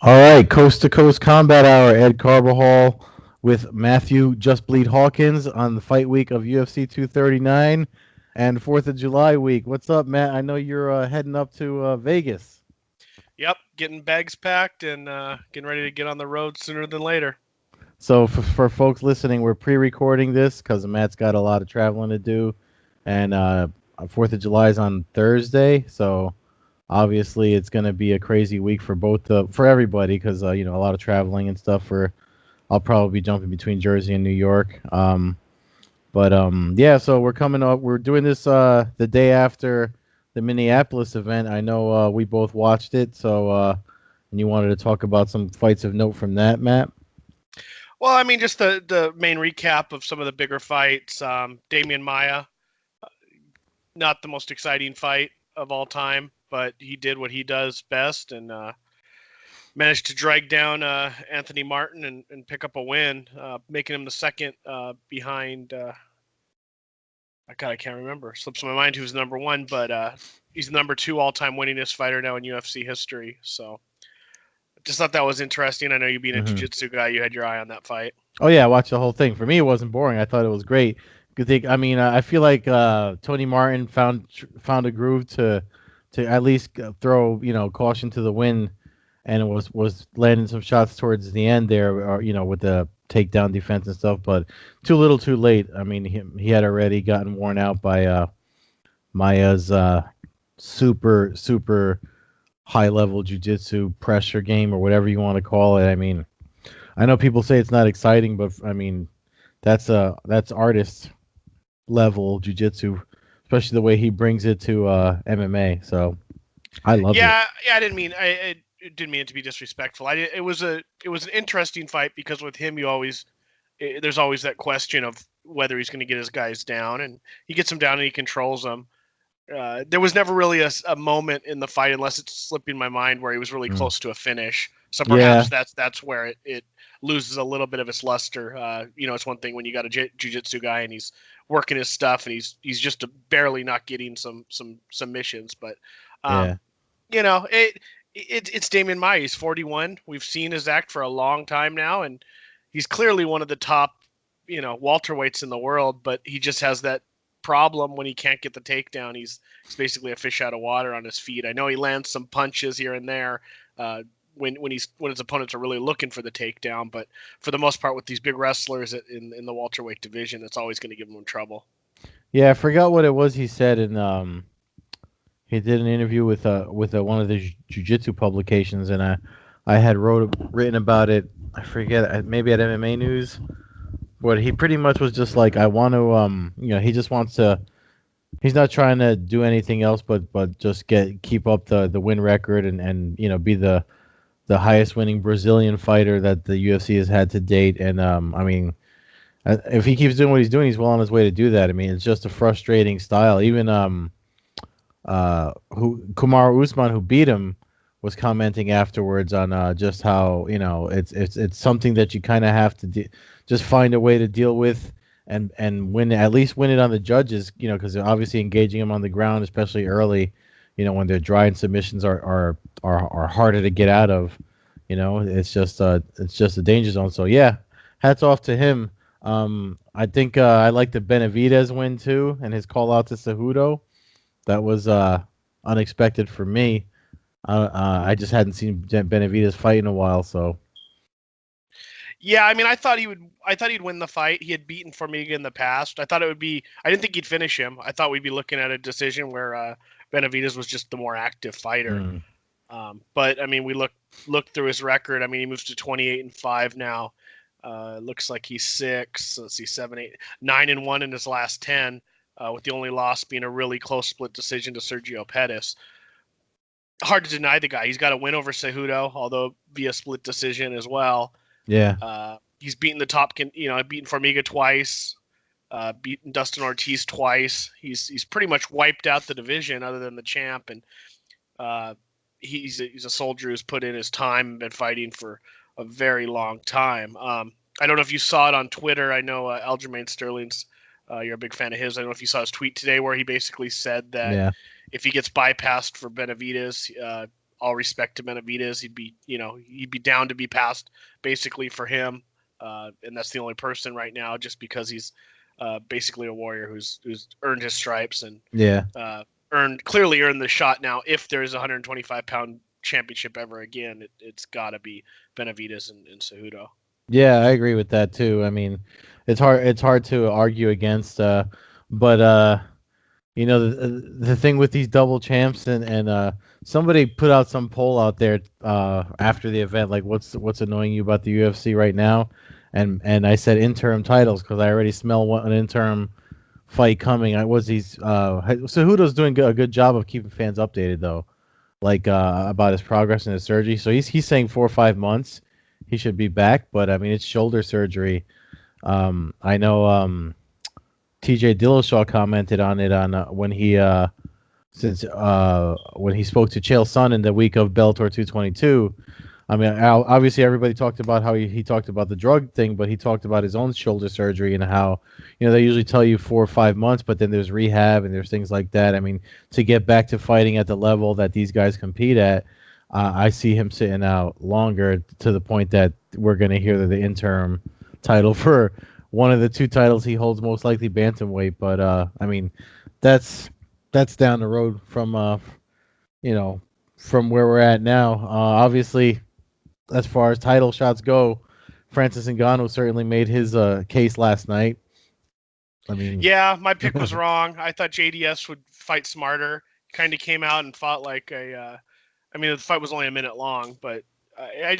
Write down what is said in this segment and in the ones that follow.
All right, Coast to Coast Combat Hour. Ed Carbajal with Matthew Just Bleed Hawkins on the fight week of UFC 239 and 4th of July week. What's up, Matt? I know you're heading up to Vegas. Yep, getting bags packed and getting ready to get on the road sooner than later. So for folks listening, we're pre-recording this because Matt's got a lot of traveling to do, and 4th of July is on Thursday. So obviously, it's going to be a crazy week for for everybody because a lot of traveling and stuff. I'll probably be jumping between Jersey and New York. But yeah, so we're coming up. We're doing this the day after the Minneapolis event. I know we both watched it, so and you wanted to talk about some fights of note from that, Matt. Well, I mean, just the main recap of some of the bigger fights. Damian Maia, not the most exciting fight of all time, but he did what he does best and managed to drag down Anthony Martin and pick up a win, making him the second behind. I can't remember. Slips my mind who's number one, but he's the number two all-time winningest fighter now in UFC history. So just thought that was interesting. I know you being a Hmm. jiu-jitsu guy, you had your eye on that fight. Oh yeah, I watched the whole thing. For me, it wasn't boring. I thought it was great. Good thing. I mean, I feel like Tony Martin found a groove to at least throw caution to the wind, and it was landing some shots towards the end there, or with the takedown defense and stuff. But too little, too late. I mean, he had already gotten worn out by Maya's super high level jujitsu pressure game or whatever you want to call it. I mean, I know people say it's not exciting, but I mean, that's artist level jujitsu, especially the way he brings it to MMA. So I loved it. Yeah. I didn't mean I didn't mean it to be disrespectful. It was an interesting fight because with him, there's always that question of whether he's going to get his guys down, and he gets them down and he controls them. There was never really a moment in the fight, unless it's slipping my mind, where he was really Mm. close to a finish. So Yeah, perhaps that's where it loses a little bit of its luster. It's one thing when you got a jiu-jitsu guy and he's working his stuff and he's just barely not getting some submissions, but yeah, um, it's Damian Maia. He's 41. We've seen his act for a long time now, and he's clearly one of the top, welterweights in the world. But he just has that problem when he can't get the takedown. He's basically a fish out of water on his feet. I know he lands some punches here and there when his opponents are really looking for the takedown, but for the most part, with these big wrestlers in the welterweight division, it's always going to give him trouble. yeah. I forgot what it was he said, and he did an interview with one of the jujitsu publications, and I had written about it. I forget, maybe at MMA News. But he pretty much was just like, I want to, he just wants to. He's not trying to do anything else, but just keep up the win record and be the highest winning Brazilian fighter that the UFC has had to date. And I mean, if he keeps doing what he's doing, he's well on his way to do that. I mean, it's just a frustrating style. Even who Kumar Usman, who beat him, was commenting afterwards on just how it's something that you kind of have to just find a way to deal with and win, at least win it on the judges, because they're obviously engaging him on the ground, especially early, when they're dry and submissions are harder to get out of. It's just a danger zone. So yeah, hats off to him. I think I like the Benavidez win too, and his call out to Cejudo. That was unexpected for me. I just hadn't seen Benavidez fight in a while, so Yeah, I mean, I thought he would. I thought he'd win the fight. He had beaten Formiga in the past. I thought it would be. I didn't think he'd finish him. I thought we'd be looking at a decision where Benavidez was just the more active fighter. mm, But I mean, we looked through his record. I mean, he moves to 28-5 now. Looks like he's six. Let's see, 7, 8, 9-1 in his last 10. With the only loss being a really close split decision to Sergio Pettis. Hard to deny the guy. He's got a win over Cejudo, although via split decision as well. yeah, He's beaten the top, beaten Formiga twice, beaten Dustin Ortiz twice. He's pretty much wiped out the division, other than the champ, and he's a soldier who's put in his time and been fighting for a very long time. I don't know if you saw it on Twitter. I know Aljamain Sterling's. You're a big fan of his. I don't know if you saw his tweet today where he basically said that yeah, if he gets bypassed for Benavidez, all respect to Benavidez. He'd be down to be passed basically for him, and that's the only person right now, just because he's basically a warrior who's earned his stripes and Yeah. clearly earned the shot. Now, if there's a 125-pound championship ever again, it's got to be Benavidez and Cejudo. Yeah, I agree with that too. I mean, it's hard to argue against but the thing with these double champs and somebody put out some poll out there after the event, like what's annoying you about the UFC right now, and I said interim titles because I already smell an interim fight coming. I was these Cejudo's doing a good job of keeping fans updated though, like about his progress in his surgery. So he's saying 4 or 5 months he should be back, but I mean it's shoulder surgery. I know TJ Dillashaw commented on it on when he spoke to Chael Sonnen in the week of Bellator 222. I mean, obviously everybody talked about how he talked about the drug thing, but he talked about his own shoulder surgery and how, they usually tell you 4 or 5 months, but then there's rehab and there's things like that. I mean, to get back to fighting at the level that these guys compete at, I see him sitting out longer to the point that we're going to hear the interim title for one of the two titles he holds, most likely bantamweight. But I mean, that's down the road from from where we're at now. Obviously, as far as title shots go, Francis Ngannou certainly made his case last night. I mean, yeah, my pick was wrong. I thought JDS would fight smarter. Kind of came out and fought like I mean, the fight was only a minute long, but I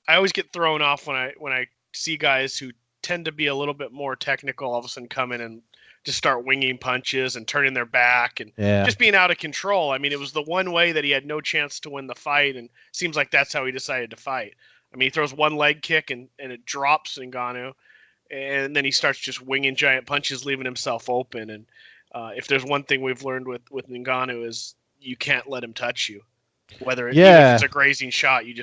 always get thrown off when I see guys who tend to be a little bit more technical all of a sudden come in and just start winging punches and turning their back and yeah, just being out of control. I mean, it was the one way that he had no chance to win the fight, and it seems like that's how he decided to fight. I mean, he throws one leg kick and it drops Ngannou, and then he starts just winging giant punches, leaving himself open. And if there's one thing we've learned with Ngannou is you can't let him touch you. Even if it's yeah, a grazing shot, you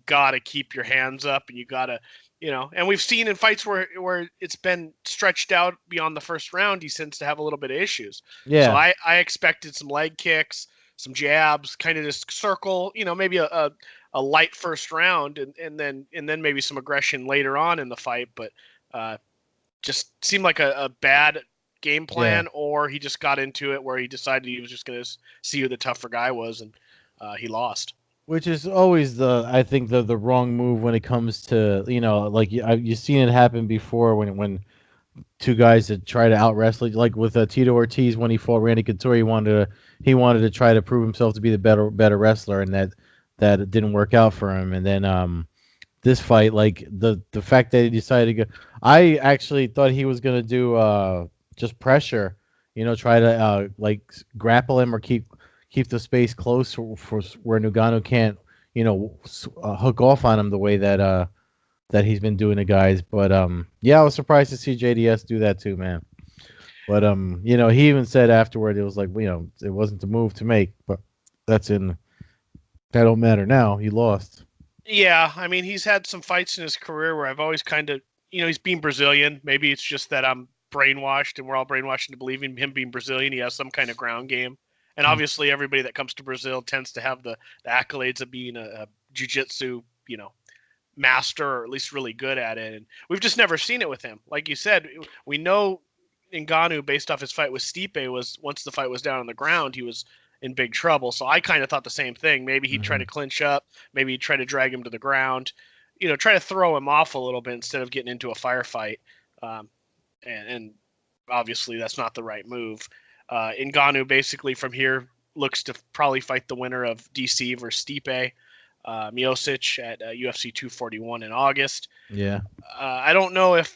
gotta keep your hands up and you gotta and we've seen in fights where it's been stretched out beyond the first round, he tends to have a little bit of issues. So yeah, I expected some leg kicks, some jabs, kind of just circle, maybe a light first round and then maybe some aggression later on in the fight, but just seemed like a bad game yeah. plan, or he just got into it where he decided he was just going to see who the tougher guy was, and he lost. Which is always I think the wrong move when it comes to like you've seen it happen before when two guys that try to out wrestle, like with Tito Ortiz when he fought Randy Couture, he wanted to try to prove himself to be the better wrestler, and that it didn't work out for him. And then this fight, like the fact that he decided to go, I actually thought he was gonna do just pressure, try to like grapple him or keep the space close for where Ngannou can't hook off on him the way that he's been doing to guys. But yeah, I was surprised to see JDS do that too, man. But he even said afterward it was like, it wasn't the move to make, but that don't matter now. He lost. Yeah, I mean, he's had some fights in his career where I've always kind of, he's being Brazilian. Maybe it's just that I'm brainwashed and we're all brainwashed into believing him being Brazilian. He has some kind of ground game. And obviously, everybody that comes to Brazil tends to have the accolades of being a jiu-jitsu, master, or at least really good at it. And we've just never seen it with him. Like you said, we know Ngannou, based off his fight with Stipe, was once the fight was down on the ground, he was in big trouble. So I kind of thought the same thing. Maybe he'd try to clinch up. Maybe he'd try to drag him to the ground. Try to throw him off a little bit instead of getting into a firefight. And obviously that's not the right move. Ngannou basically from here looks to probably fight the winner of DC versus Stipe Miocic at UFC 241 in August. Yeah. I don't know if.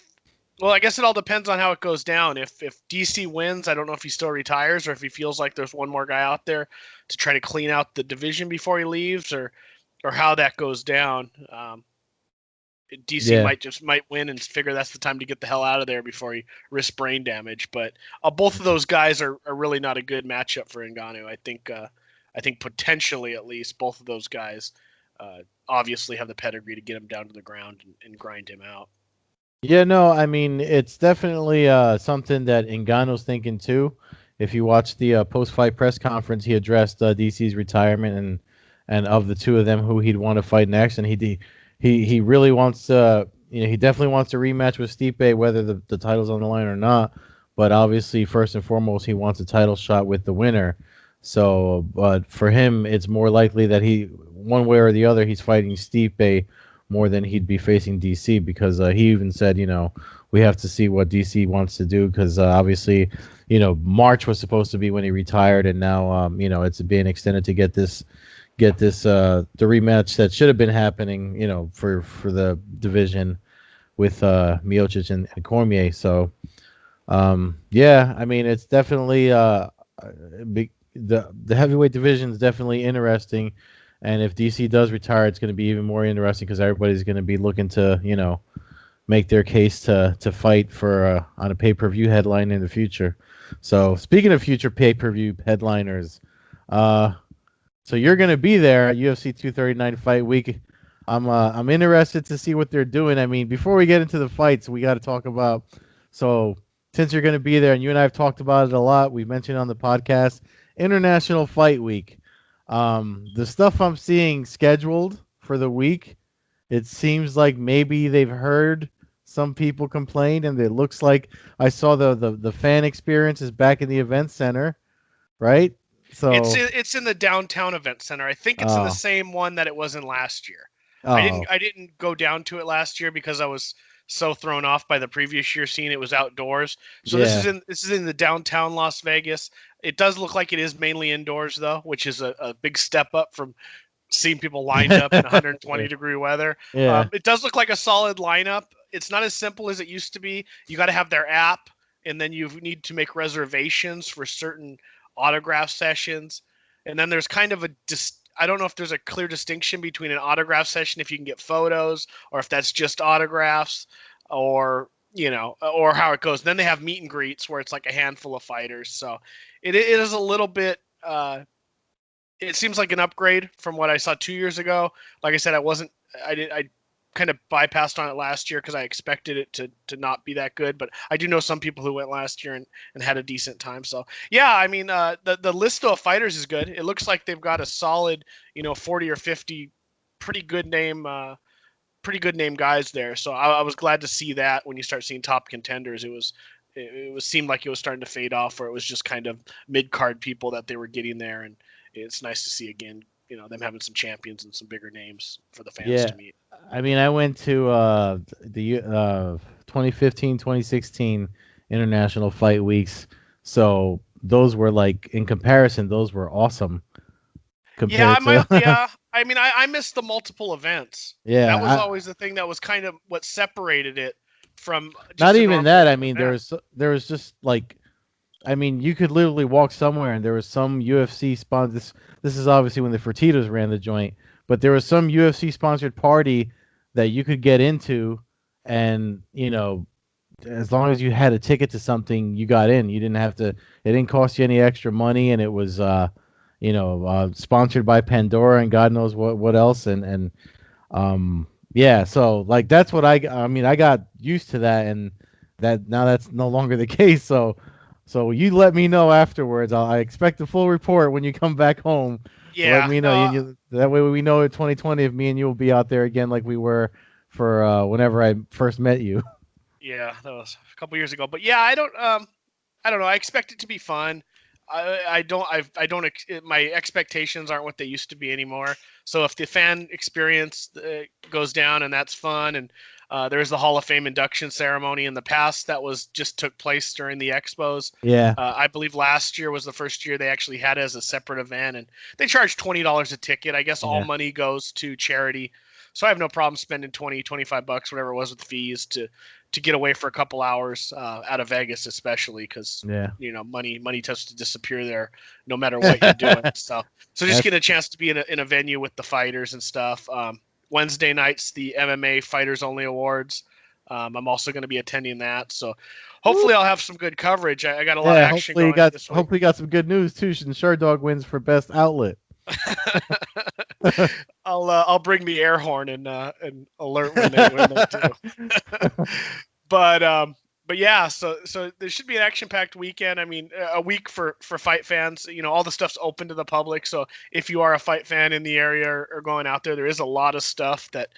Well, I guess it all depends on how it goes down. If DC wins, I don't know if he still retires or if he feels like there's one more guy out there to try to clean out the division before he leaves, or how that goes down. DC Yeah. might win and figure that's the time to get the hell out of there before he risks brain damage. But both of those guys are really not a good matchup for Ngannou. I think potentially at least both of those guys obviously have the pedigree to get him down to the ground and grind him out. Yeah, no, I mean it's definitely something that Ngannou's thinking too. if you watch the post-fight press conference, he addressed DC's retirement and of the two of them who he'd want to fight next, and he really wants to. He definitely wants to rematch with Stipe, whether the title's on the line or not. But obviously, first and foremost, he wants a title shot with the winner. So, but for him, it's more likely that one way or the other, he's fighting Stipe more than he'd be facing DC because he even said, we have to see what DC wants to do because obviously, March was supposed to be when he retired, and now, it's being extended to get this the rematch that should have been happening, for the division with Miocic and Cormier. So, yeah, I mean, it's definitely the heavyweight division is definitely interesting, and if DC does retire, it's going to be even more interesting because everybody's going to be looking to make their case to fight for on a pay-per-view headline in the future. So speaking of future pay-per-view headliners, so you're going to be there at UFC 239 Fight Week. I'm interested to see what they're doing. I mean, before we get into the fights, we got to talk about. So since you're going to be there, and you and I have talked about it a lot, we mentioned on the podcast, International Fight Week. The stuff I'm seeing scheduled for the week, it seems like maybe they've heard some people complain, and it looks like I saw the fan experience is back in the event center, right? So It's in the downtown event center. I think it's in the oh same one that it was in last year. oh I didn't go down to it last year because I was so thrown off by the previous year seeing it was outdoors. So yeah this is in the downtown Las Vegas. It does look like it is mainly indoors though, which is a big step up from seeing people lined up in 120-degree weather. yeah It does look like a solid lineup. It's not as simple as it used to be. You got to have their app, and then you need to make reservations for certain autograph sessions. And then there's kind of I don't know if there's a clear distinction between an autograph session if you can get photos or if that's just autographs or or how it goes. Then they have meet and greets where it's like a handful of fighters. So it is a little bit it seems like an upgrade from what I saw 2 years ago. Like I said, I kind of bypassed on it last year because I expected it to not be that good. But I do know some people who went last year and had a decent time. So yeah, I mean, the list of fighters is good. It looks like they've got a solid, 40 or 50 pretty good name guys there. So I was glad to see that when you start seeing top contenders, it seemed like it was starting to fade off, or it was just kind of mid card people that they were getting there, and it's nice to see again, them having some champions and some bigger names for the fans yeah. to meet. I mean, I went to the 2015, 2016 International Fight Weeks, so those were like in comparison, those were awesome Yeah, compared to I mean, I missed the multiple events. yeah. That was always the thing that was kind of what separated it from just Not a even normal that. I mean, event. there was just like, I mean, you could literally walk somewhere and there was some UFC sponsor. This is obviously when the Fertitas ran the joint, but there was some UFC sponsored party that you could get into, and as long as you had a ticket to something, you got in. You didn't have to. It didn't cost you any extra money, and it was sponsored by Pandora and God knows what else, and yeah, so like that's what I mean, I got used to that, and that now that's no longer the case. So you let me know afterwards. I expect a full report when you come back home. Let Yeah, me know. no, That way we know in 2020 if me and you will be out there again like we were for whenever I first met you. yeah, that was a couple years ago. But yeah, I don't know. I expect it to be fun. I don't. My expectations aren't what they used to be anymore. So if the fan experience goes down and that's fun, and there's the Hall of Fame induction ceremony in the past that was just took place during the expos. Yeah, I believe last year was the first year they actually had it as a separate event, and they charge $20 a ticket. I guess all yeah, money goes to charity. So I have no problem spending 20, $25, whatever it was with fees to get away for a couple hours out of Vegas, especially because yeah. money tends to disappear there no matter what you're doing. So just That's get a chance to be in a venue with the fighters and stuff. Wednesday nights, the MMA Fighters Only Awards. I'm also going to be attending that. So hopefully I'll have some good coverage. I got a lot of yeah. action going on this week. Hopefully you got some good news too. Shard Dog wins for best outlet. I'll bring the air horn and alert when they do. But but yeah, so there should be an action-packed weekend. I mean, a week for fight fans. You know, all the stuff's open to the public. So if you are a fight fan in the area or going out there, there is a lot of stuff that.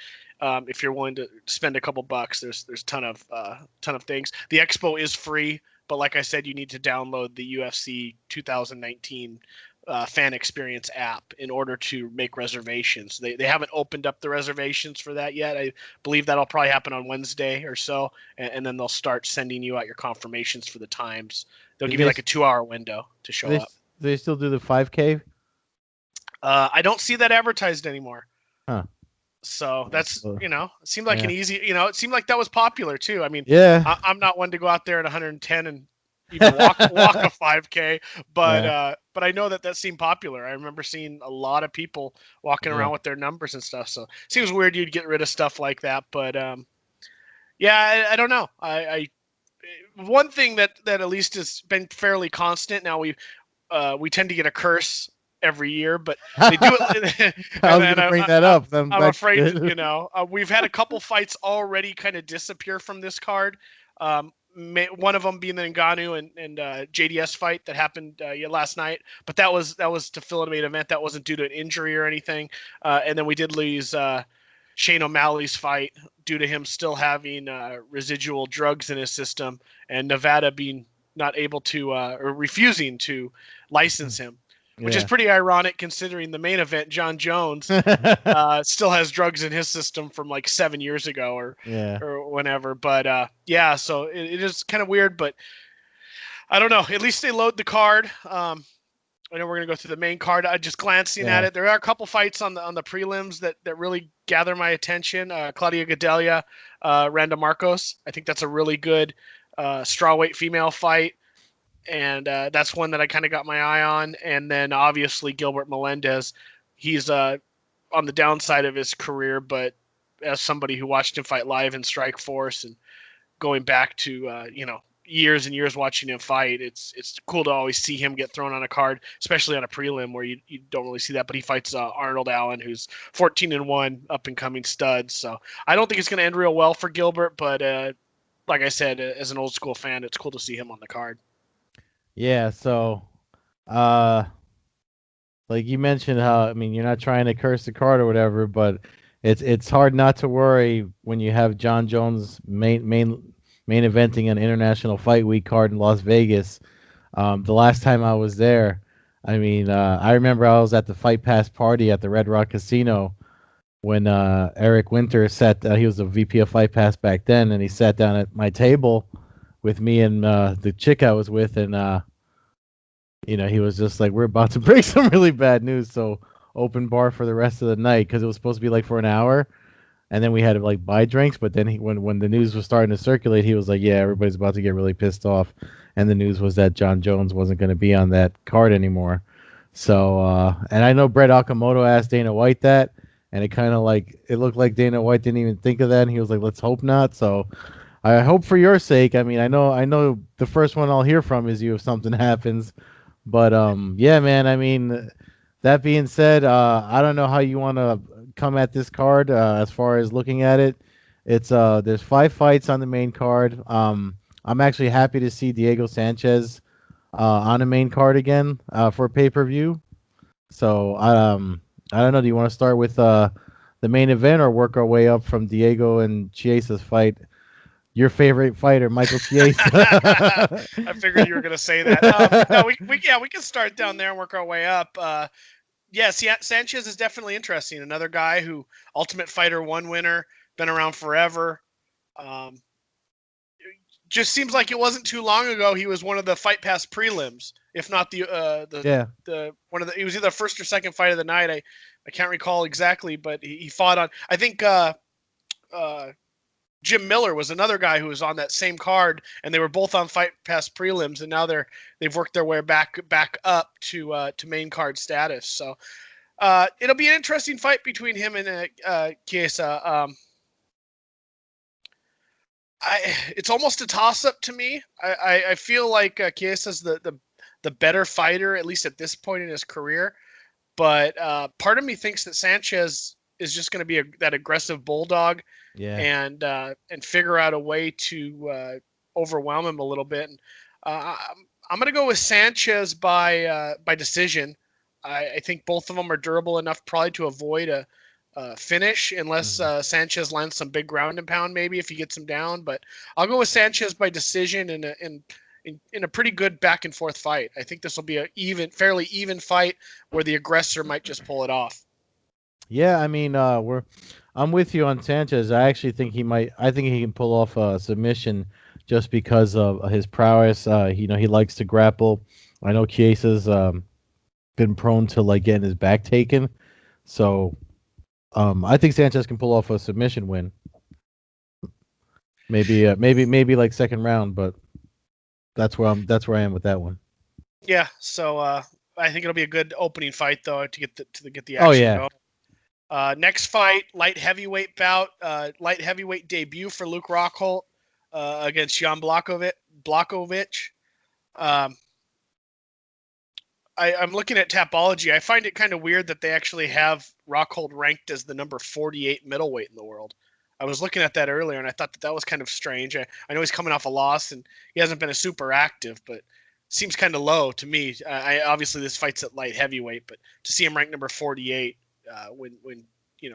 If you're willing to spend a couple bucks, there's ton of things. The expo is free, but like I said, you need to download the UFC 2019 fan experience app in order to make reservations. They haven't opened up the reservations for that yet. I believe that'll probably happen on Wednesday or so, and then they'll start sending you out your confirmations for the times. They'll Do give you they like a 2-hour window to do show they up. do they still do the 5K? I don't see that advertised anymore. Huh. So that's, So, it seemed like yeah. an easy, it seemed like that was popular too. I mean, Yeah. I'm not one to go out there at 110 and even walk a 5K, Yeah. but I know that seemed popular. I remember seeing a lot of people walking Yeah. around with their numbers and stuff. So it seems weird you'd get rid of stuff like that, but yeah, I don't know. I one thing that at least has been fairly constant. Now we tend to get a curse every year, but they do it. I was gonna bring that up. I'm That's afraid, good. we've had a couple fights already kind of disappear from this card. One of them being the Ngannou and JDS fight that happened last night, but that was to fill a main event. That wasn't due to an injury or anything. And then we did lose Shane O'Malley's fight due to him still having residual drugs in his system, and Nevada being not able to or refusing to license him, which is Yeah. pretty ironic considering the main event, John Jones, still has drugs in his system from like 7 years ago Yeah. or whenever. But yeah, so it is kind of weird, but I don't know. At least they load the card. I know we're gonna go through the main card. I just glancing at Yeah. it. There are a couple fights on the prelims that really gather my attention. Claudia Gadelia, Randa Marcos. I think that's a really good strawweight female fight, and that's one that I kind of got my eye on. And then obviously Gilbert Melendez. He's on the downside of his career, but as somebody who watched him fight live in Strikeforce and going back to years and years watching him fight, it's cool to always see him get thrown on a card, especially on a prelim where you don't really see that. But he fights Arnold Allen, who's 14-1, up and coming stud. So I don't think it's going to end real well for Gilbert, but like I said, as an old school fan, it's cool to see him on the card. Yeah. So, uh, like you mentioned, how I mean, you're not trying to curse the card or whatever, but it's hard not to worry when you have John Jones main eventing an International Fight Week card in Las Vegas. The last time I was there, I mean, I remember I was at the Fight Pass party at the Red Rock Casino when Eric Winter sat. He was a VP of Fight Pass back then, and he sat down at my table with me and the chick I was with, and he was just like, "We're about to break some really bad news, so open bar for the rest of the night," because it was supposed to be like for an hour. And then we had to like buy drinks, but then when the news was starting to circulate, he was like, "Yeah, everybody's about to get really pissed off," and the news was that John Jones wasn't going to be on that card anymore. So, and I know Brett Okamoto asked Dana White that, and it looked like Dana White didn't even think of that, and he was like, "Let's hope not." So, I hope for your sake. I mean, I know the first one I'll hear from is you if something happens, but yeah, man. I mean, that being said, I don't know how you want to come at this card as far as looking at it. It's there's 5 fights on the main card. I'm actually happy to see Diego Sanchez on the main card again for pay-per-view. So I don't know. Do you want to start with the main event or work our way up from Diego and Chiesa's fight? Your favorite fighter, Michael Chiesa. I figured you were going to say that. No, we can start down there and work our way up. Yes, Sanchez is definitely interesting. Another guy who Ultimate Fighter 1 winner, been around forever. Just seems like it wasn't too long ago he was one of the Fight Pass prelims, if not the Yeah. one of the. He was either first or second fight of the night. I can't recall exactly, but he fought on. I think Jim Miller was another guy who was on that same card, and they were both on Fight Pass prelims, and now they've worked their way back up to main card status. So it'll be an interesting fight between him and Chiesa. It's almost a toss-up to me. I feel like Chiesa's the better fighter, at least at this point in his career. But part of me thinks that Sanchez is just going to be that aggressive bulldog, Yeah. and figure out a way to overwhelm him a little bit. And I'm going to go with Sanchez by decision. I think both of them are durable enough probably to avoid a finish unless Sanchez lands some big ground and pound maybe if he gets him down. But I'll go with Sanchez by decision in a pretty good back and forth fight. I think this will be a fairly even fight where the aggressor might just pull it off. Yeah, I mean, I'm with you on Sanchez. I actually think he might. I think he can pull off a submission just because of his prowess. He likes to grapple. I know Chiesa's been prone to like getting his back taken, so I think Sanchez can pull off a submission win. Maybe like second round, but that's where I am with that one. Yeah, so I think it'll be a good opening fight though to get the Oh action yeah. going. Next fight, light heavyweight bout, light heavyweight debut for Luke Rockhold against Jan Blachowicz. I'm looking at Tapology. I find it kind of weird that they actually have Rockhold ranked as the number 48 middleweight in the world. I was looking at that earlier, and I thought that was kind of strange. I know he's coming off a loss, and he hasn't been a super active, but seems kind of low to me. Obviously this fight's at light heavyweight, but to see him ranked number 48 when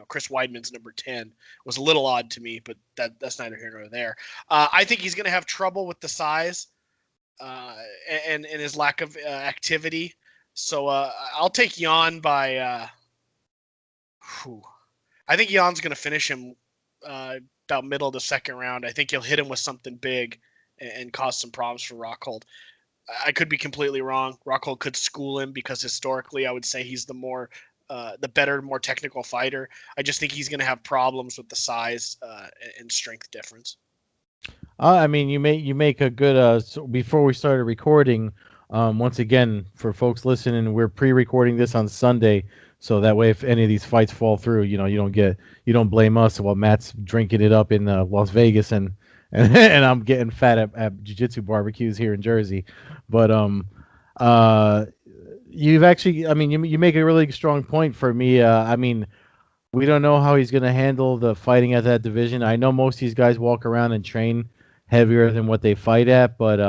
Chris Weidman's number 10 was a little odd to me, but that's neither here nor there. I think he's going to have trouble with the size and his lack of activity. So I'll take Jan by. I think Jan's going to finish him about middle of the second round. I think he'll hit him with something big and cause some problems for Rockhold. I could be completely wrong. Rockhold could school him because historically, I would say he's the better, more technical fighter. I just think he's going to have problems with the size and strength difference. I mean, you make a good. So before we started recording, once again for folks listening, we're pre-recording this on Sunday, so that way if any of these fights fall through, you don't blame us while Matt's drinking it up in Las Vegas and I'm getting fat at jiu-jitsu barbecues here in Jersey. But you've actually, I mean, you make a really strong point for me. I mean, we don't know how he's going to handle the fighting at that division. I know most of these guys walk around and train heavier than what they fight at, but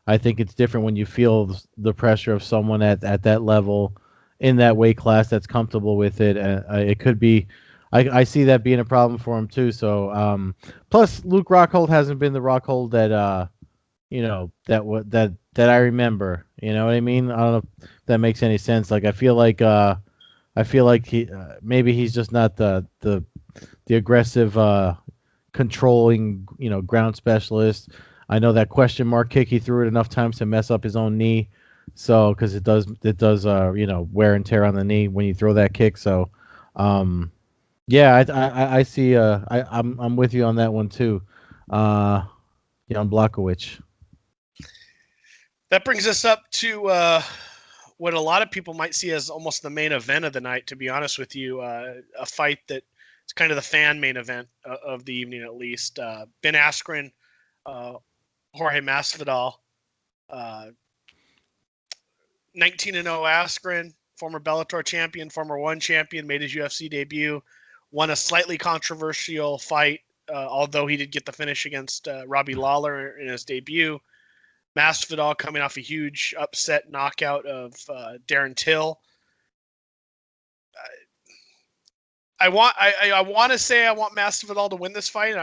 I think it's different when you feel the pressure of someone at that level in that weight class that's comfortable with it. It could be, I see that being a problem for him too. So plus Luke Rockhold hasn't been the Rockhold that that I remember. You know what I mean? I don't know if that makes any sense. Like I feel like he maybe he's just not the aggressive controlling ground specialist. I know that question mark kick he threw it enough times to mess up his own knee. So because it does wear and tear on the knee when you throw that kick. So yeah, I see I'm with you on that one too. Jan Blachowicz. That brings us up to what a lot of people might see as almost the main event of the night, to be honest with you. A fight that is kind of the fan main event of the evening, at least. Ben Askren, Jorge Masvidal. 19-0 Askren, former Bellator champion, former ONE champion, made his UFC debut, won a slightly controversial fight, although he did get the finish against Robbie Lawler in his debut. Masvidal coming off a huge upset knockout of Darren Till. I want to say I want Masvidal to win this fight.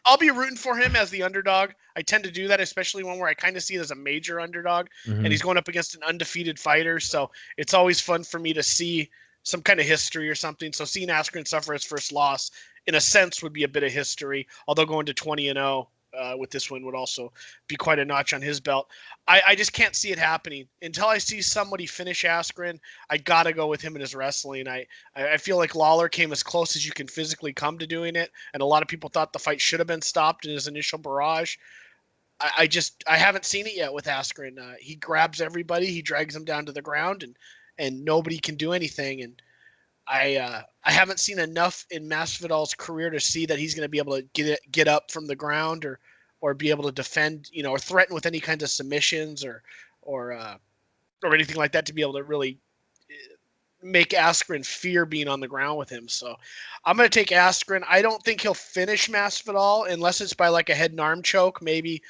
I'll be rooting for him as the underdog. I tend to do that, especially one where I kind of see it as a major underdog, and he's going up against an undefeated fighter. So it's always fun for me to see some kind of history or something. So seeing Askren suffer his first loss, in a sense, would be a bit of history. Although going to 20-0 with this win would also be quite a notch on his belt. I just can't see it happening until I see somebody finish Askren. I gotta go with him in his wrestling. I feel like Lawler came as close as you can physically come to doing it, and a lot of people thought the fight should have been stopped in his initial barrage. I haven't seen it yet with Askren. He grabs everybody, he drags them down to the ground, and nobody can do anything. And I haven't seen enough in Masvidal's career to see that he's going to be able to get up from the ground or be able to defend, or threaten with any kinds of submissions or anything like that to be able to really make Askren fear being on the ground with him. So I'm going to take Askren. I don't think he'll finish Masvidal unless it's by like a head and arm choke, maybe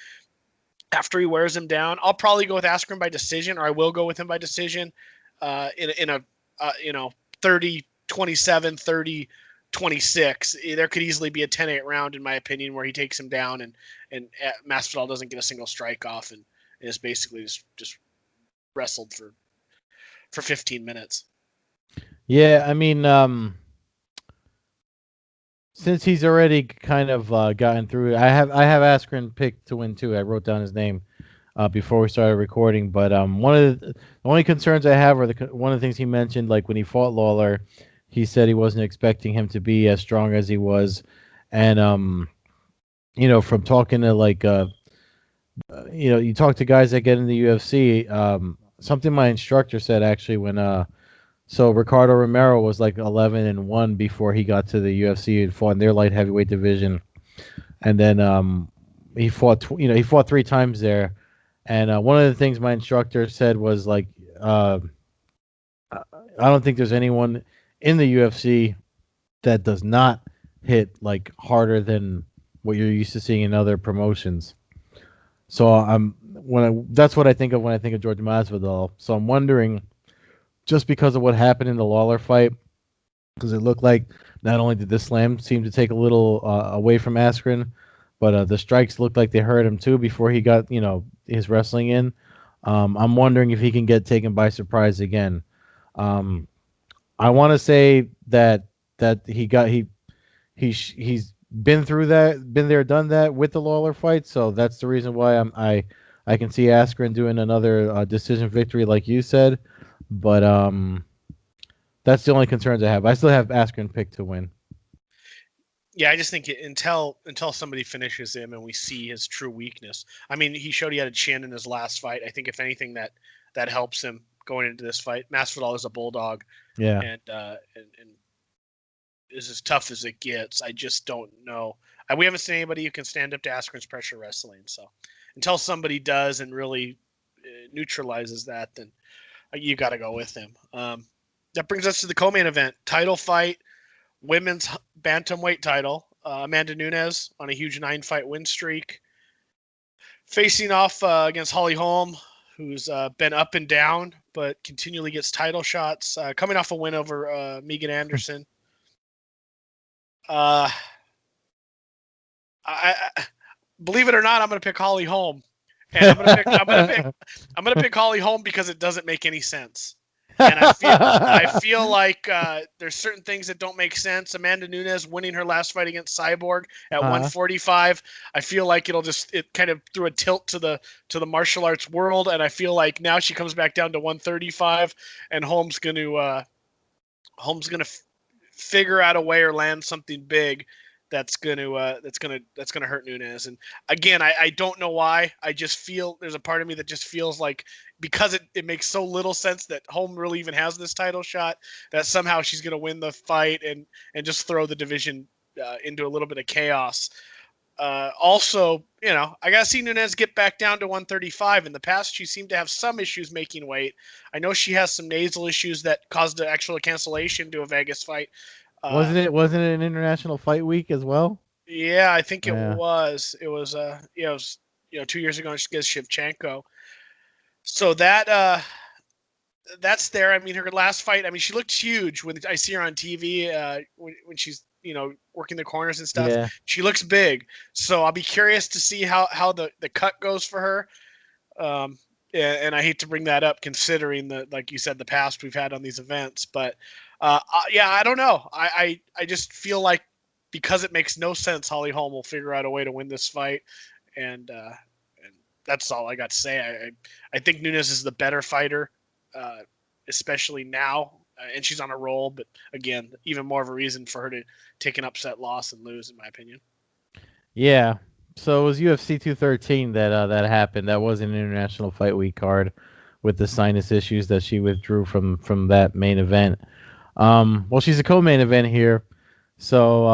after he wears him down. I'll probably go with Askren by decision, or I will go with him by decision in a 30-27, 30-26. There could easily be a 10-8 round, in my opinion, where he takes him down and Masvidal doesn't get a single strike off and is basically just wrestled for 15 minutes. Yeah, I mean, since he's already kind of gotten through, I have Askren picked to win too. I wrote down his name before we started recording, but one of the only concerns I have are one of the things he mentioned, like when he fought Lawler, he said he wasn't expecting him to be as strong as he was, and from talking to like you talk to guys that get in the UFC, something my instructor said actually when so Ricardo Romero was like 11-1 before he got to the UFC and fought in their light heavyweight division, and then he fought he fought 3 times there, and one of the things my instructor said was like I don't think there's anyone in the UFC that does not hit like harder than what you're used to seeing in other promotions. So that's what I think of when I think of George Masvidal. So I'm wondering, just because of what happened in the Lawler fight, because it looked like not only did the slam seem to take a little away from Askren, but the strikes looked like they hurt him too before he got his wrestling in. I'm wondering if he can get taken by surprise again. I want to say that he's been through that, been there, done that with the Lawler fight. So that's the reason why I can see Askren doing another decision victory, like you said. But that's the only concerns I have. I still have Askren picked to win. Yeah, I just think until somebody finishes him and we see his true weakness. I mean, he showed he had a chin in his last fight. I think if anything that helps him going into this fight. Masvidal is a bulldog. Yeah. And is as tough as it gets. I just don't know. We haven't seen anybody who can stand up to Askren's pressure wrestling. So until somebody does and really neutralizes that, then you got to go with him. That brings us to the co-main event. Title fight, women's bantamweight title. Amanda Nunes on a huge 9-fight win streak. Facing off against Holly Holm, who's been up and down, but continually gets title shots. Coming off a win over Megan Anderson. I believe it or not, I'm going to pick Holly Holm, and I'm going to pick Holly Holm because it doesn't make any sense. And I feel like there's certain things that don't make sense. Amanda Nunes winning her last fight against Cyborg at 145. I feel like it kind of threw a tilt to the martial arts world, and I feel like now she comes back down to 135, and Holm's going to figure out a way or land something big that's gonna hurt Nunes. And again, I don't know why. I just feel there's a part of me that just feels like because it makes so little sense that Holm really even has this title shot, that somehow she's gonna win the fight and just throw the division into a little bit of chaos. Also, I gotta see Nunes get back down to 135. In the past, she seemed to have some issues making weight. I know she has some nasal issues that caused an actual cancellation to a Vegas fight. Wasn't it an international fight week as well? Yeah, I think it was. It was 2 years ago against Shevchenko. So that's there. I mean, her last fight, I mean, she looked huge when I see her on TV when she's working the corners and stuff. Yeah. She looks big. So I'll be curious to see how the cut goes for her. And I hate to bring that up considering like you said, the past we've had on these events, but I don't know. I just feel like because it makes no sense, Holly Holm will figure out a way to win this fight, and that's all I got to say. I think Nunes is the better fighter, especially now, and she's on a roll. But again, even more of a reason for her to take an upset loss and lose, in my opinion. Yeah. So it was UFC 213 that happened. That was an international fight week card with the sinus issues that she withdrew from that main event. Well, she's a co-main event here, so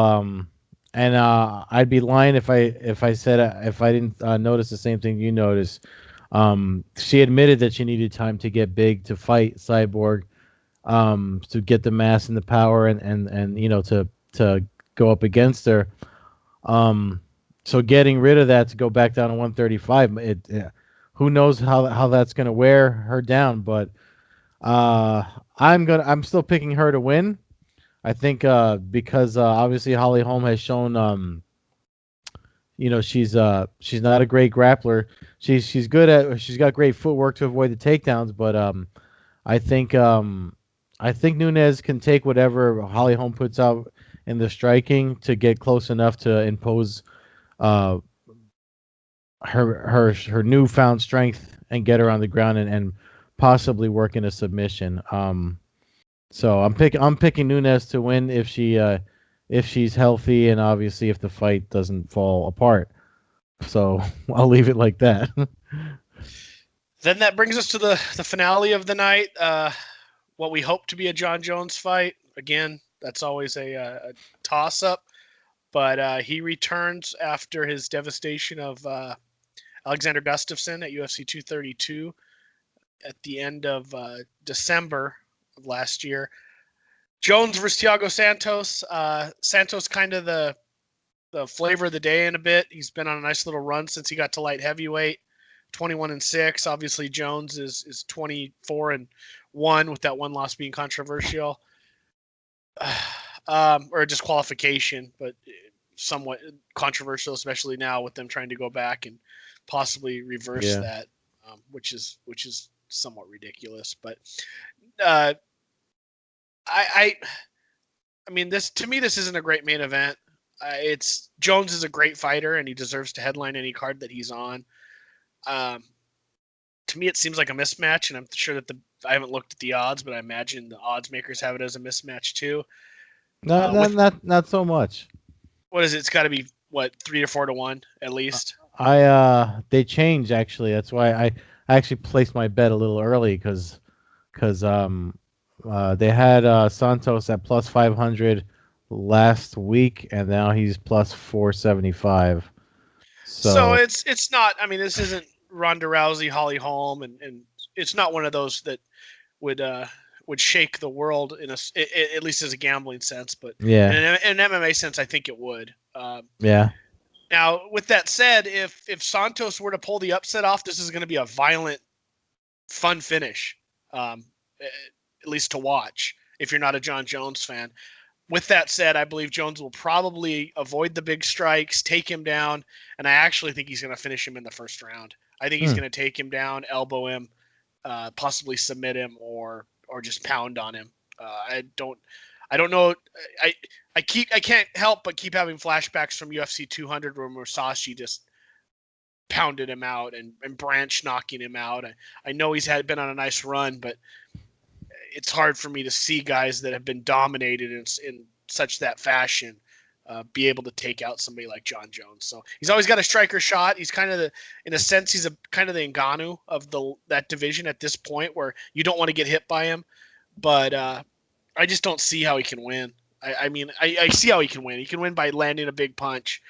I'd be lying if I said if I didn't notice the same thing you noticed. She admitted that she needed time to get big to fight Cyborg. to get the mass and the power and to go up against her. Um, so getting rid of that to go back down to 135, who knows how that's gonna wear her down, but uh, I'm still picking her to win. I think because obviously Holly Holm has shown she's not a great grappler. She's good at she's got great footwork to avoid the takedowns, but I think I think Nunes can take whatever Holly Holm puts out in the striking to get close enough to impose uh, her newfound strength and get her on the ground and possibly work in a submission. So I'm picking Nunes to win if she's healthy and obviously if the fight doesn't fall apart. So I'll leave it like that. Then that brings us to the finale of the night. What we hope to be a John Jones fight. Again, that's always a toss up. But he returns after his devastation of Alexander Gustafsson at UFC 232 at the end of December of last year. Jones versus Thiago Santos. Santos kind of the flavor of the day in a bit. He's been on a nice little run since he got to light heavyweight. 21-6. Obviously, Jones is 24-1 with that one loss being controversial, or a disqualification, but somewhat controversial, especially now with them trying to go back and possibly reverse that, which is somewhat ridiculous. But I mean, this to me, this isn't a great main event. It's Jones is a great fighter and he deserves to headline any card that he's on. To me, it seems like a mismatch, and I'm sure that I haven't looked at the odds, but I imagine the odds makers have it as a mismatch too. Not so much. What is it? It's got to be what 3 or 4 to 1 at least. They changed actually. That's why I actually placed my bet a little early because they had Santos at plus 500 last week, and now he's plus 475. So it's not. I mean, this isn't Ronda Rousey, Holly Holm, and it's not one of those that would shake the world at least as a gambling sense. But yeah, in an MMA sense, I think it would. Yeah. Now, with that said, if Santos were to pull the upset off, this is going to be a violent, fun finish, at least to watch if you're not a John Jones fan. With that said, I believe Jones will probably avoid the big strikes, take him down, and I actually think he's going to finish him in the first round. I think he's going to take him down, elbow him, possibly submit him, or just pound on him. I don't know. I can't help but keep having flashbacks from UFC 200 where Musashi just pounded him out and Branch knocking him out. I know he's been on a nice run, but it's hard for me to see guys that have been dominated in such that fashion be able to take out somebody like John Jones. So he's always got a striker shot. He's kind of in a sense, he's kind of the Ngannou of that division at this point, where you don't want to get hit by him. But I just don't see how he can win. I mean, I see how he can win. He can win by landing a big punch,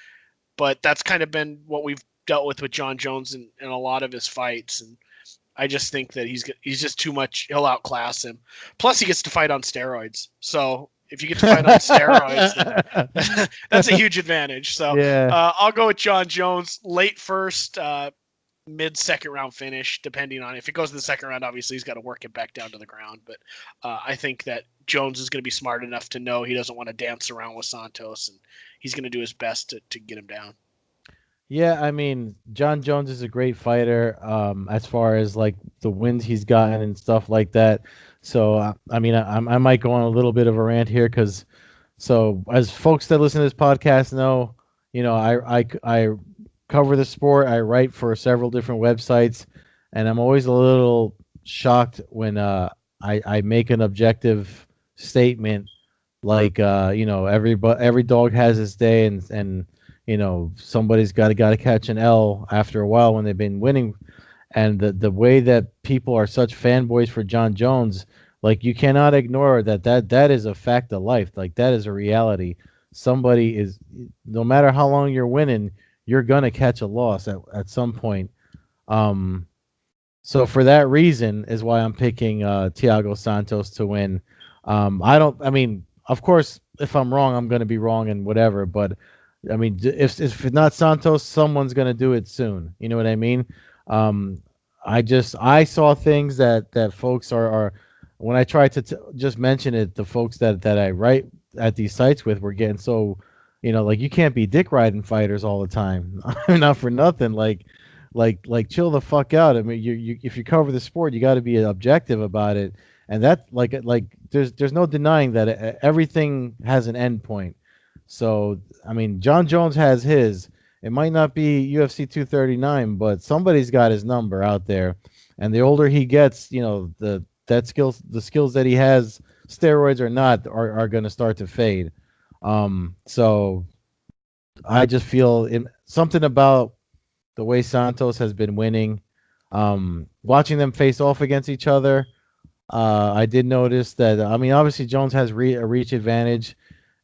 but that's kind of been what we've dealt with John Jones in a lot of his fights. And I just think that he's just too much. He'll outclass him. Plus, he gets to fight on steroids. So if you get to fight on steroids, that's a huge advantage. So I'll go with John Jones late first, mid-second round finish, depending on if it goes to the second round. Obviously, he's got to work it back down to the ground. But I think that Jones is going to be smart enough to know he doesn't want to dance around with Santos, and he's going to do his best to get him down. Yeah, I mean, John Jones is a great fighter as far as like the wins he's gotten and stuff like that. So, I mean, I might go on a little bit of a rant here because, so as folks that listen to this podcast know, I cover the sport. I write for several different websites, and I'm always a little shocked when I make an objective statement like, every dog has his day, and somebody's got to catch an L after a while when they've been winning. And the way that people are such fanboys for John Jones, like you cannot ignore that is a fact of life. Like that is a reality. Somebody is, no matter how long you're winning, you're gonna catch a loss at some point. So for that reason is why I'm picking Thiago Santos to win. I don't. I mean, of course, if I'm wrong, I'm going to be wrong and whatever. But I mean, if it's not Santos, someone's going to do it soon. You know what I mean? Um, I saw things that folks are when I tried to just mention it, the folks that I write at these sites with were getting so, like you can't be dick riding fighters all the time. Not for nothing. Like chill the fuck out. I mean, you if you cover the sport, you got to be objective about it, and that like there's no denying that everything has an end point. So I mean, John Jones has his. It might not be UFC 239, but somebody's got his number out there, and the older he gets, the skills that he has, steroids or not, are going to start to fade. So I just feel something about the way Santos has been winning. Watching them face off against each other, I did notice that. I mean, obviously Jones has a reach advantage,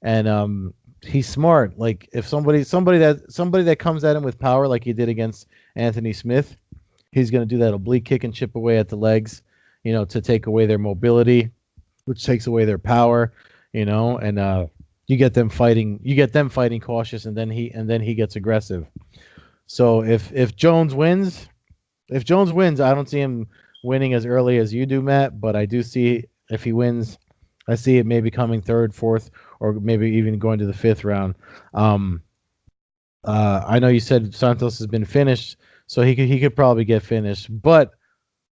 and he's smart. Like if somebody that comes at him with power, like he did against Anthony Smith, he's going to do that oblique kick and chip away at the legs, to take away their mobility, which takes away their power, and you get them fighting. You get them fighting cautious, and then he gets aggressive. So if Jones wins, I don't see him winning as early as you do, Matt. But I do see if he wins, I see it maybe coming third, fourth, or maybe even going to the fifth round. Um, I know you said Santos has been finished, so he could probably get finished. But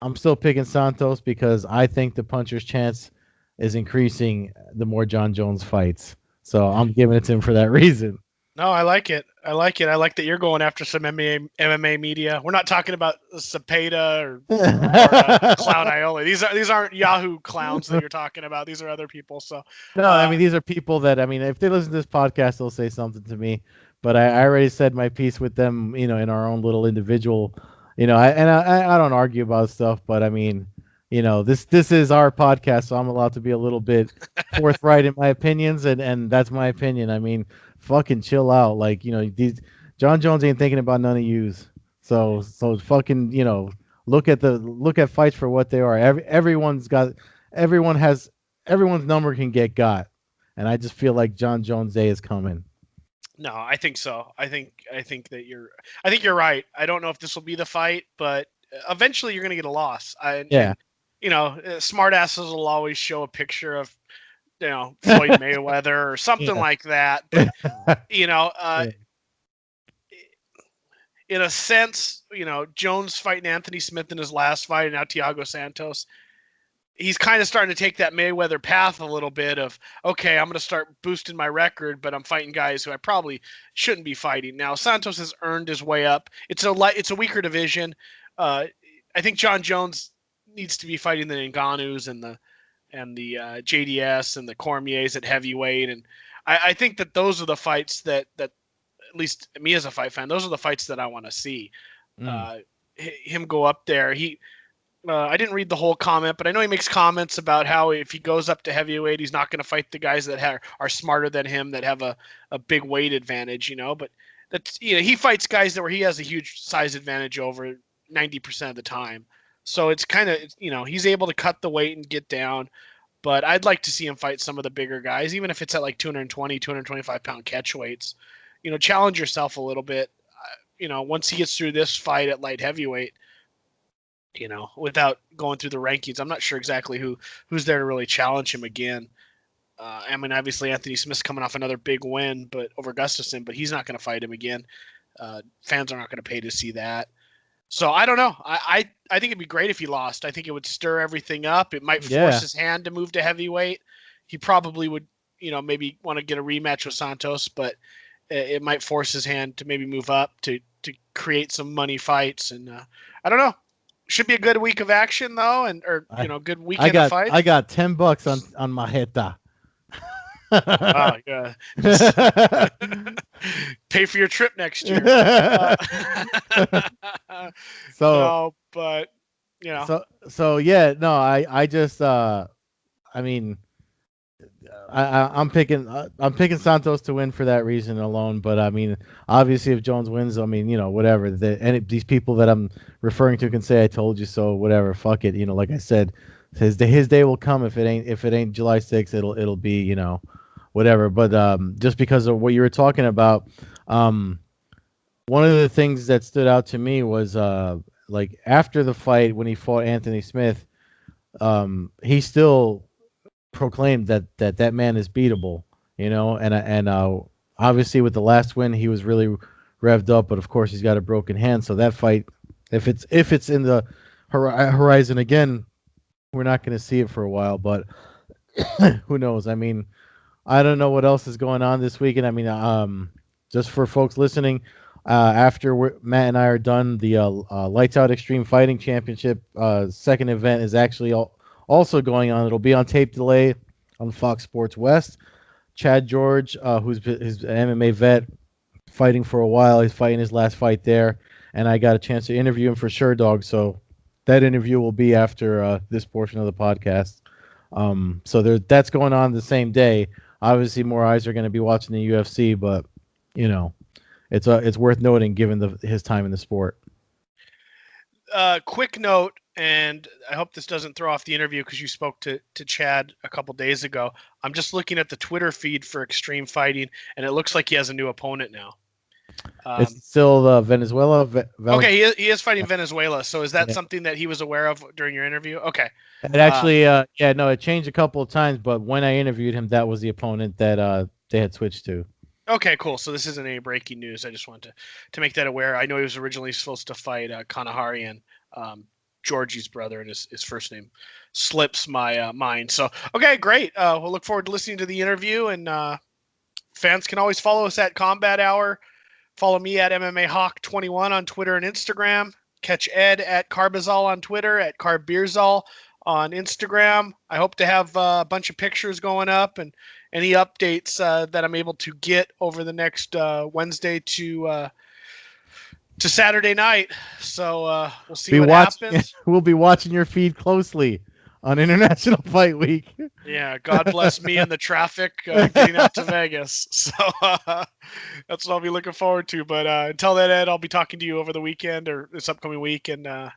I'm still picking Santos because I think the puncher's chance is increasing the more John Jones fights. So I'm giving it to him for that reason. No, I like it. I like it. I like that you're going after some MMA media. We're not talking about Cepeda or Clown Iola. These aren't Yahoo clowns that you're talking about. These are other people. So, No, I mean these are people that I mean if they listen to this podcast, they'll say something to me. But I already said my piece with them, in our own little individual, I don't argue about stuff, but I mean, this is our podcast, so I'm allowed to be a little bit forthright in my opinions, and that's my opinion. I mean, fucking chill out, like these John Jones ain't thinking about none of yous. So fucking look at fights for what they are. Everyone has everyone's number can get got, and I just feel like John Jones' day is coming. no, I think so. I think you're right. I don't know if this will be the fight, but eventually you're going to get a loss. Yeah, And smartasses will always show a picture of Floyd Mayweather or something yeah, like that. But you know, yeah, in a sense, Jones fighting Anthony Smith in his last fight, and now Thiago Santos, he's kind of starting to take that Mayweather path a little bit of, okay, I'm going to start boosting my record, but I'm fighting guys who I probably shouldn't be fighting. Now Santos has earned his way up. It's a weaker division. I think John Jones needs to be fighting the Ngannous and the JDS and the Cormiers at heavyweight, and I think that those are the fights that at least me as a fight fan, those are the fights that I want to see. mm, Uh, him go up there. I didn't read the whole comment, but I know he makes comments about how if he goes up to heavyweight, he's not going to fight the guys that are smarter than him, that have a big weight advantage, But that's he fights guys where he has a huge size advantage over 90% of the time. So it's kind of he's able to cut the weight and get down. But I'd like to see him fight some of the bigger guys, even if it's at like 220, 225 pound catch weights. Challenge yourself a little bit. Once he gets through this fight at light heavyweight, without going through the rankings, I'm not sure exactly who's there to really challenge him again. I mean, obviously Anthony Smith's coming off another big win, but over Gustafsson, but he's not going to fight him again. Fans are not going to pay to see that. So I don't know. I think it'd be great if he lost. I think it would stir everything up. It might force yeah. his hand to move to heavyweight. He probably would, maybe want to get a rematch with Santos, but it might force his hand to maybe move up to create some money fights. And I don't know. Should be a good week of action though, or I good I weekend of got fights. I got $10 on my heta. Oh yeah, just pay for your trip next year. so No, but so yeah, no, I just I mean I'm picking Santos to win for that reason alone. But I mean, obviously, if Jones wins, I mean, whatever. These people that I'm referring to can say I told you so. Whatever, fuck it. Like I said, his day will come. If it ain't July 6th, it'll be whatever. But just because of what you were talking about, um, one of the things that stood out to me was like after the fight when he fought Anthony Smith, he still proclaimed that man is beatable, and obviously with the last win he was really revved up, but of course he's got a broken hand, so that fight, if it's in the horizon again, we're not going to see it for a while, but who knows? I mean, I don't know what else is going on this weekend. I mean, just for folks listening, after Matt and I are done, the Lights Out Extreme Fighting Championship second event is actually also going on. It'll be on tape delay on Fox Sports West. Chad George, who's an MMA vet, fighting for a while. He's fighting his last fight there, and I got a chance to interview him for Sure Dog. So that interview will be after this portion of the podcast. So that's going on the same day. Obviously, more eyes are going to be watching the UFC, but you know, it's worth noting given his time in the sport. Quick note, and I hope this doesn't throw off the interview because you spoke to Chad a couple days ago. I'm just looking at the Twitter feed for Extreme Fighting, and it looks like he has a new opponent now. It's still Venezuela. Okay, he is fighting Venezuela. So is that Yeah. something that he was aware of during your interview? Okay. It actually, yeah, no, it changed a couple of times, but when I interviewed him, that was the opponent that they had switched to. Okay, cool. So this isn't any breaking news. I just wanted to make that aware. I know he was originally supposed to fight Kanahari and Georgie's brother, and his first name slips my mind. So, okay, great. We'll look forward to listening to the interview, and fans can always follow us at Combat Hour. Follow me at MMA Hawk 21 on Twitter and Instagram. Catch Ed at Carbazol on Twitter, at Carbeerzol on Instagram. I hope to have a bunch of pictures going up and any updates that I'm able to get over the next Wednesday to Saturday night. So we'll see what happens. We'll be watching your feed closely on International Fight Week. Yeah, God bless me and the traffic getting out to Vegas. So that's what I'll be looking forward to. But until then, Ed, I'll be talking to you over the weekend or this upcoming week, and we'll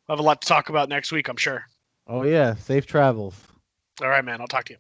have a lot to talk about next week, I'm sure. Oh yeah, safe travels. All right, man. I'll talk to you.